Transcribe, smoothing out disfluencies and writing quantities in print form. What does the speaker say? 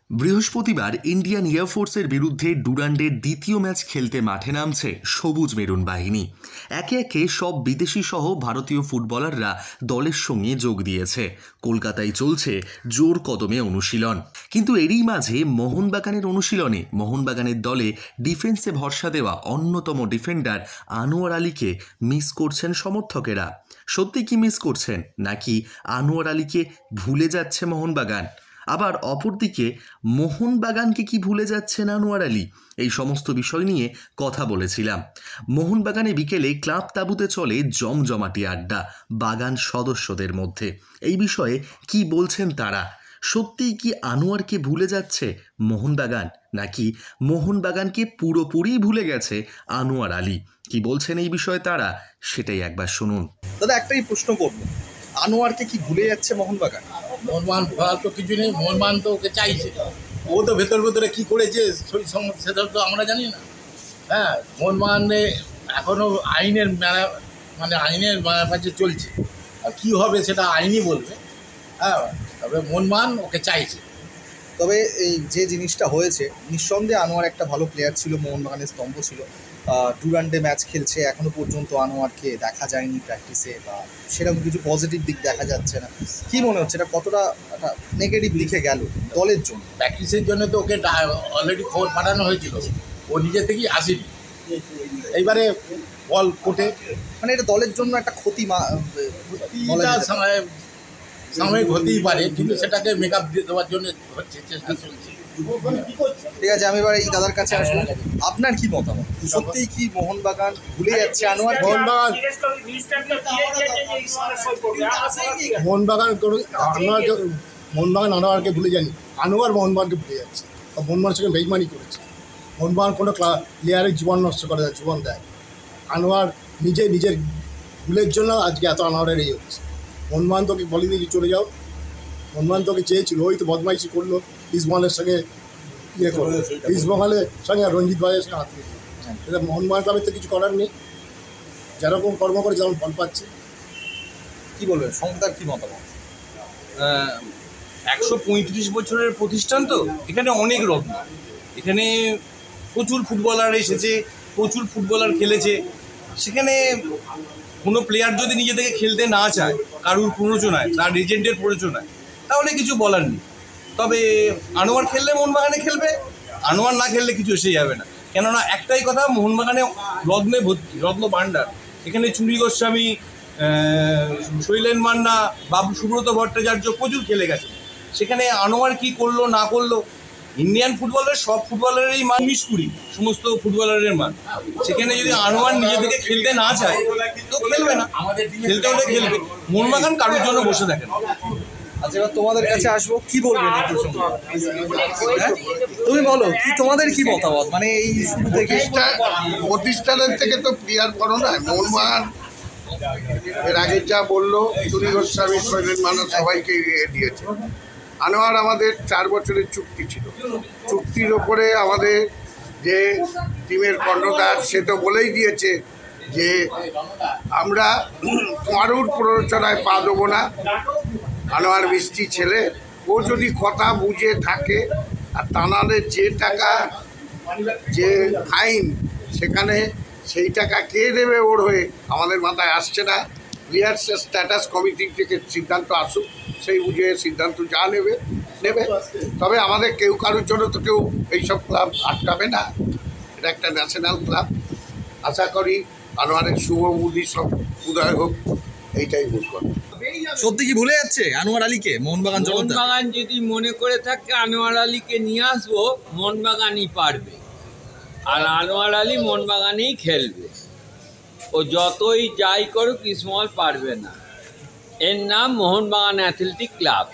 বৃহস্পতিবার ইন্ডিয়ান এয়ারফোর্সের বিরুদ্ধে ডুরান্ডের দ্বিতীয় ম্যাচ খেলতে মাঠে নামছে সবুজ মেরুন বাহিনী। একে একে সব বিদেশি সহ ভারতীয় ফুটবলাররা দলের সঙ্গে যোগ দিয়েছে। কলকাতায় চলছে জোর কদমে অনুশীলন। কিন্তু এরই মাঝে মোহনবাগানের অনুশীলনে মোহনবাগানের দলে ডিফেন্সে ভরসা দেওয়া অন্যতম ডিফেন্ডার আনোয়ার আলীকে মিস করছেন সমর্থকেরা। সত্যি কি মিস করছেন, নাকি আনোয়ার আলীকে ভুলে যাচ্ছে মোহনবাগান? আবার অপরদিকে মোহনবাগানকে কি ভুলে যাচ্ছেন আনোয়ার আলী? এই সমস্ত বিষয় নিয়ে কথা বলেছিলাম। মোহনবাগানে বিকেলে ক্লাব তাঁবুতে চলে জমজমাটি আড্ডা বাগান সদস্যদের মধ্যে। এই বিষয়ে কি বলছেন তারা? সত্যিই কি আনোয়ারকে ভুলে যাচ্ছে মোহনবাগান, নাকি মোহনবাগানকে পুরোপুরি ভুলে গেছে আনোয়ার আলী? কি বলছেন এই বিষয়ে তারা, সেটাই একবার শুনুন। দাদা, একটাই প্রশ্ন করব, আনোয়ারকে কি ভুলে যাচ্ছে মোহনবাগান? মোহনবাগান ভুলার তো কিছু নেই, মোহনবাগান তো ওকে চাইছে। ও তো ভেতরে কী করেছে সেটা তো আমরা জানি না। হ্যাঁ, মোহনবাগানে এখনও আইনের আইনের কাছে চলছে, আর কী হবে সেটা আইনই বলবে। হ্যাঁ, তবে মোহনবাগান ওকে চাইছে। তবে এই যে জিনিসটা হয়েছে, নিঃসন্দেহে আনোয়ার একটা ভালো প্লেয়ার ছিল, মোহনবাগানের স্তম্ভ ছিল। ডুরান্ডে ম্যাচ খেলছে, এখনও পর্যন্ত আনোয়ারকে দেখা যায়নি প্র্যাকটিসে, বা সেরকম কিছু পজিটিভ দিক দেখা যাচ্ছে না। কী মনে হচ্ছে এটা কতটা একটা নেগেটিভ দিকে গেল দলের জন্য? প্র্যাকটিসের জন্য তো ওকে অলরেডি খবর পাঠানো হয়েছিল, ও নিজে থেকেই আসেনি। এইবারে বল কোর্টে, মানে এটা দলের জন্য একটা ক্ষতি সাময়িক হতেই পারে, কিন্তু সেটাকে মেকআপ দিয়ে দেওয়ার জন্য হচ্ছে, চেষ্টা চলছে। ঠিক আছে, আমি এবার এই দাদার কাছে আসবো। আপনার কি মতামত? সত্যিই কি মোহনবাগান ভুলে যাচ্ছে আনোয়ার? মোহনবাগান আনোয়ারকে ভুলে যায়নি, আনোয়ার মোহনবাগানকে ভুলে যাচ্ছে। মোহনবাগানের সঙ্গে বেইমানি করেছে। মোহনবাগান কোনো প্লেয়ারের জীবন নষ্ট করে দেয়, জীবন দেয়। আনোয়ার নিজের ভুলের জন্য আজকে এত আনোয়ারের এই হচ্ছে। মোহনবাগান তোকে বলে দিয়ে চলে যাও, মোহনবাগান তোকে চেয়েছিল, ওই তো বদমাইশি করলো ইস্টবেঙ্গলের সঙ্গে, ইস্টবেঙ্গলের সঙ্গে রঞ্জিত ভাইয়ের সঙ্গে হাত মিলিয়ে। এটা মোহনবাগান ক্লাবের তো কিছু করার নেই, যেরকম কর্ম করে যেমন ফল পাচ্ছে। কী বলবেন, সংস্থার কী মতামত? 135 বছরের প্রতিষ্ঠান তো, এখানে অনেক রত্ন, এখানে প্রচুর ফুটবলার এসেছে, প্রচুর ফুটবলার খেলেছে। সেখানে কোনো প্লেয়ার যদি নিজে থেকে খেলতে না চায়, কারুর প্ররোচনায়, তার এজেন্টের প্ররোচনায়, তাহলে কিছু বলার নেই। তবে আনোয়ার খেললে মোহনবাগানে খেলবে, আনোয়ার না খেললে কিছু এসে যাবে না। কেননা একটাই কথা, মোহনবাগানে রত্নে ভর্তি, রত্ন ভাণ্ডার। এখানে চুরি গোস্বামী, শৈলেন মান্না, বাবু সুব্রত ভট্টাচার্য প্রচুর খেলে গেছে। সেখানে আনোয়ার কি করলো না করলো, ইন্ডিয়ান ফুটবলের সব ফুটবলারেরই মান 19-20, সমস্ত ফুটবলারের মান। সেখানে যদি আনোয়ার নিজে থেকে খেলতে না চায় তো খেলবে না, খেলতে হলে খেলবে। মোহনবাগান কারোর জন্য বসে থাকে না। আচ্ছা, এবার তোমাদের কাছে আসবো, কি বলবেন এই প্রসঙ্গে? তুমি বলো, কি তোমাদের কি মতামত? মানে এই শুরু থেকে প্রতিষ্ঠানের থেকে তো প্লেয়ার করো না। মোহনবাগান এর আগে যা বললো, চুরি গোস্বামী, শৈলেন মান্না সবাইকে দিয়েছে। আনোয়ার আমাদের 4 বছরের চুক্তি ছিল, চুক্তির ওপরে আমাদের যে টিমের কর্ণধার সে তো বলেই দিয়েছে যে আমরা কারুর প্ররোচনায় পা দেবো না। আনোয়ার মিষ্টি ছেলে, ও যদি কথা বুঝে থাকে, আর তা নাহলে যে টাকা, যে ফাইন, সেখানে সেই টাকা কে দেবে ওর হয়ে আমাদের মাথায় আসছে না। প্লেয়ার স্ট্যাটাস কমিটি থেকে সিদ্ধান্ত আসুক, সেই বুঝে সিদ্ধান্ত যা নেবে। তবে আমাদের কেউ কারোর জন্য তো কেউ এইসব ক্লাব আটকাবে না, এটা একটা ন্যাশনাল ক্লাব। আশা করি আনোয়ারের শুভ বুদ্ধি সব উদয় হোক, এইটাই ভুল করে। সত্যি কি ভুলে যাচ্ছে আনোয়ার আলীকে মোহনবাগান? মোহনবাগান যদি মনে করে থাকে আনোয়ার আলীকে নিয়ে আসবো, মোহনবাগানই পারবে, আর আনোয়ার আলী মোহনবাগানেই খেলবে। ও যতই যাই করুক, ইসমল পারবে না। এর নাম মোহনবাগান অ্যাথলেটিক ক্লাব।